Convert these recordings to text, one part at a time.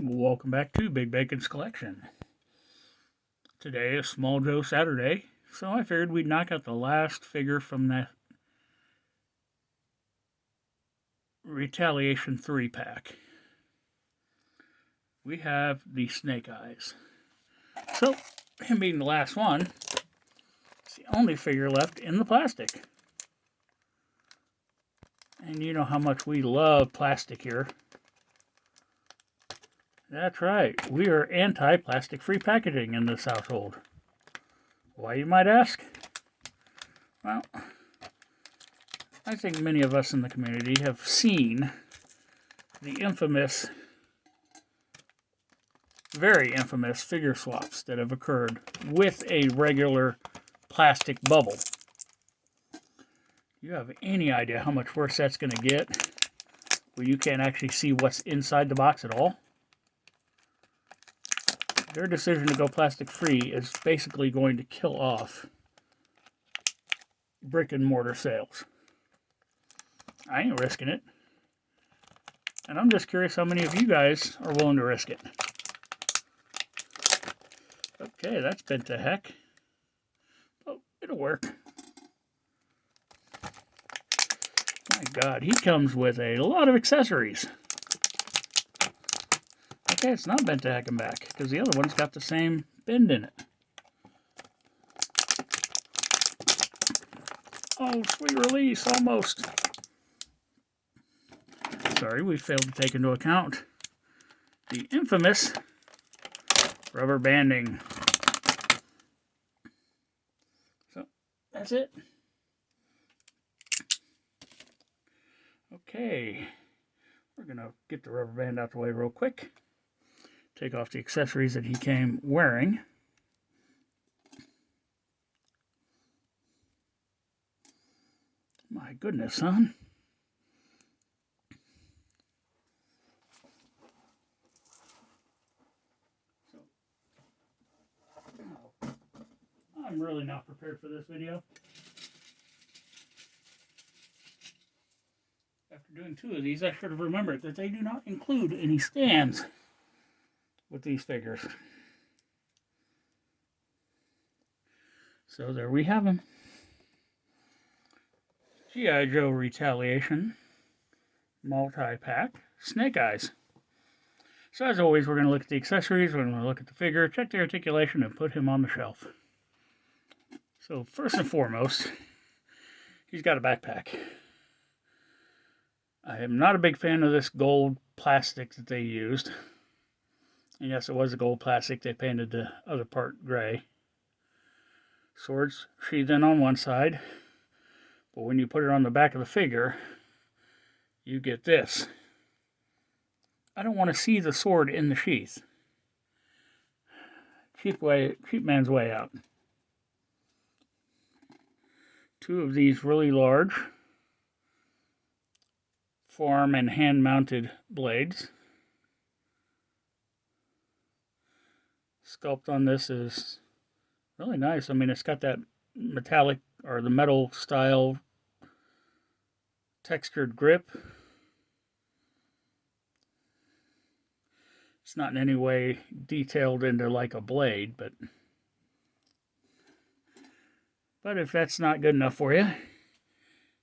Welcome back to Big Bacon's Collection. Today is Small Joe Saturday, so I figured we'd knock out the last figure from the Retaliation 3 pack. We have the Snake Eyes. So, him being the last one, it's the only figure left in the plastic. And you know how much we love plastic here. That's right, we are anti-plastic free packaging in this household. Why, you might ask? Well, I think many of us in the community have seen the infamous, very infamous figure swaps that have occurred with a regular plastic bubble. You have any idea how much worse that's going to get when you can't actually see what's inside the box at all? Their decision to go plastic free is basically going to kill off brick and mortar sales. I ain't risking it. And I'm just curious how many of you guys are willing to risk it. Okay, that's bent to heck. Oh, it'll work. My God, he comes with a lot of accessories. Okay, it's not bent to heck and back, because the other one's got the same bend in it. Oh, sweet release, almost. Sorry, we failed to take into account the infamous rubber banding. So, that's it. Okay, we're going to get the rubber band out the way real quick. Take off the accessories that he came wearing. My goodness, son. I'm really not prepared for this video. After doing 2 of these, I should have remembered that they do not include any stands with these figures. So there we have them. G.I. Joe Retaliation multi-pack Snake Eyes. So as always, we're going to look at the accessories, we're going to look at the figure, check the articulation, and put him on the shelf. So first and foremost, he's got a backpack. I am not a big fan of this gold plastic that they used. And yes, it was a gold plastic. They painted the other part gray. Swords sheathed in on one side. But when you put it on the back of the figure, you get this. I don't want to see the sword in the sheath. Cheap man's way out. 2 of these really large forearm and hand-mounted blades. Sculpt on this is really nice. I mean, it's got that metallic or the metal style textured grip. It's not in any way detailed into like a blade, but if that's not good enough for you,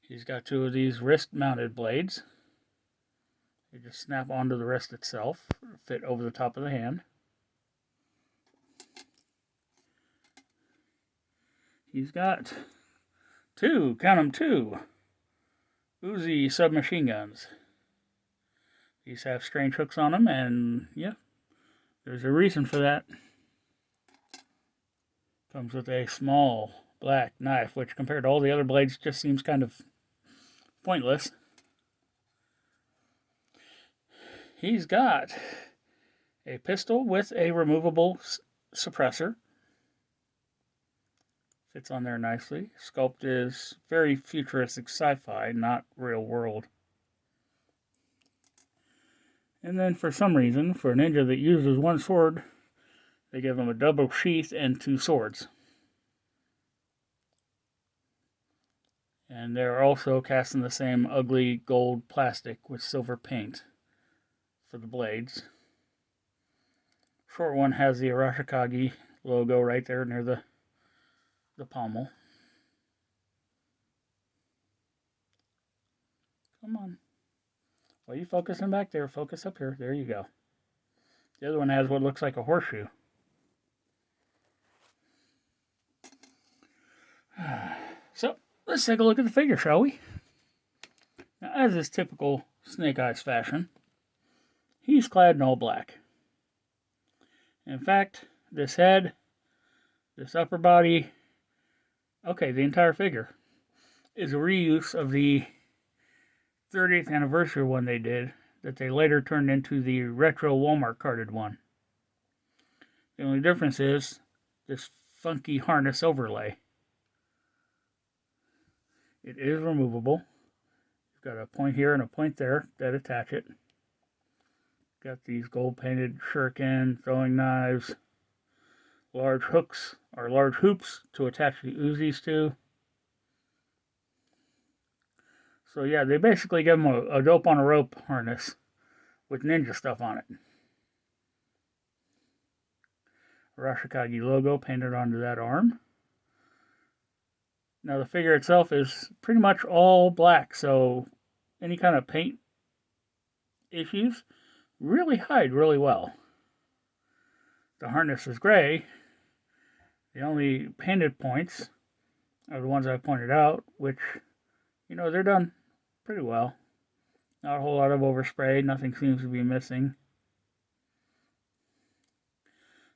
he's got 2 of these wrist mounted blades. They just snap onto the wrist itself, fit over the top of the hand. He's got 2, count them 2, Uzi submachine guns. These have strange hooks on them, and yeah, there's a reason for that. Comes with a small black knife, which compared to all the other blades just seems kind of pointless. He's got a pistol with a removable suppressor. Fits on there nicely. Sculpt is very futuristic sci-fi, not real world. And then for some reason, for a ninja that uses 1 sword, they give him a double sheath and 2 swords. And they're also cast in the same ugly gold plastic with silver paint for the blades. short one has the Arashikage logo right there near the pommel. Come on. Well, you focusing back there. Focus up here. There you go. The other one has what looks like a horseshoe. So, let's take a look at the figure, shall we? Now, as is typical Snake Eyes fashion, he's clad in all black. In fact, this head, this upper body, okay, the entire figure is a reuse of the 30th anniversary one they did that they later turned into the retro Walmart carded one. The only difference is this funky harness overlay. It is removable. You've got a point here and a point there that attach it. Got these gold painted shuriken, throwing knives, large hooks or large hoops to attach the Uzis to. So yeah, they basically give him a dope on a rope harness with ninja stuff on it. Arashikage logo painted onto that arm. Now the figure itself is pretty much all black, so any kind of paint issues really hide really well. The harness is gray. The only painted points are the ones I pointed out, which, you know, they're done pretty well. Not a whole lot of overspray. Nothing seems to be missing.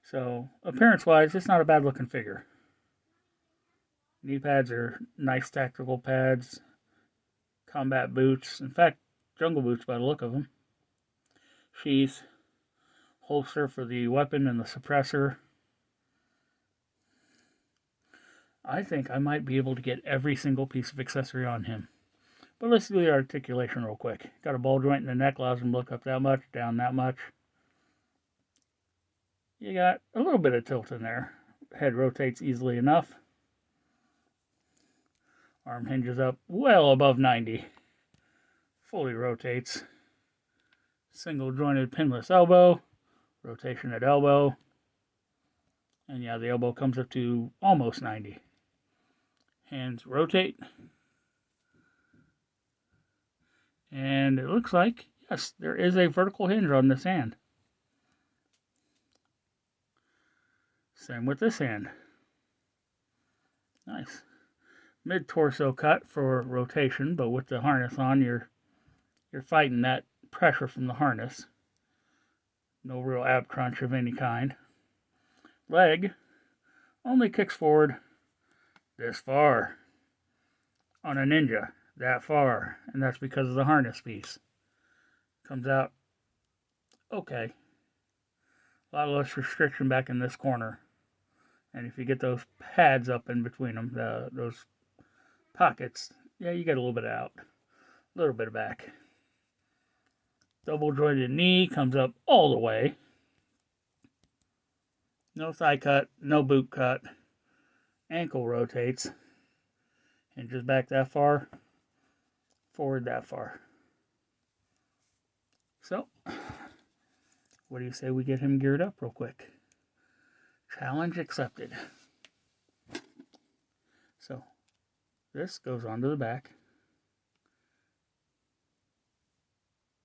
So, appearance-wise, it's not a bad-looking figure. Knee pads are nice tactical pads. Combat boots. In fact, jungle boots by the look of them. Sheath. Holster for the weapon and the suppressor. I think I might be able to get every single piece of accessory on him. But let's do the articulation real quick. Got a ball joint in the neck, allows him to look up that much, down that much. You got a little bit of tilt in there. Head rotates easily enough. Arm hinges up well above 90. Fully rotates. Single jointed pinless elbow. Rotation at elbow. And yeah, the elbow comes up to almost 90. Hands rotate. And it looks like, yes, there is a vertical hinge on this hand. Same with this hand. Nice. Mid-torso cut for rotation, but with the harness on, you're fighting that pressure from the harness. No real ab crunch of any kind. Leg only kicks forward this far on a ninja, that far, and that's because of the harness piece. Comes out okay. A lot less restriction back in this corner. And if you get those pads up in between them, those pockets, yeah, you get a little bit out. A little bit of back. Double jointed knee comes up all the way. No thigh cut, no boot cut. Ankle rotates. Hinges back that far. Forward that far. So, what do you say we get him geared up real quick? Challenge accepted. So, this goes onto the back.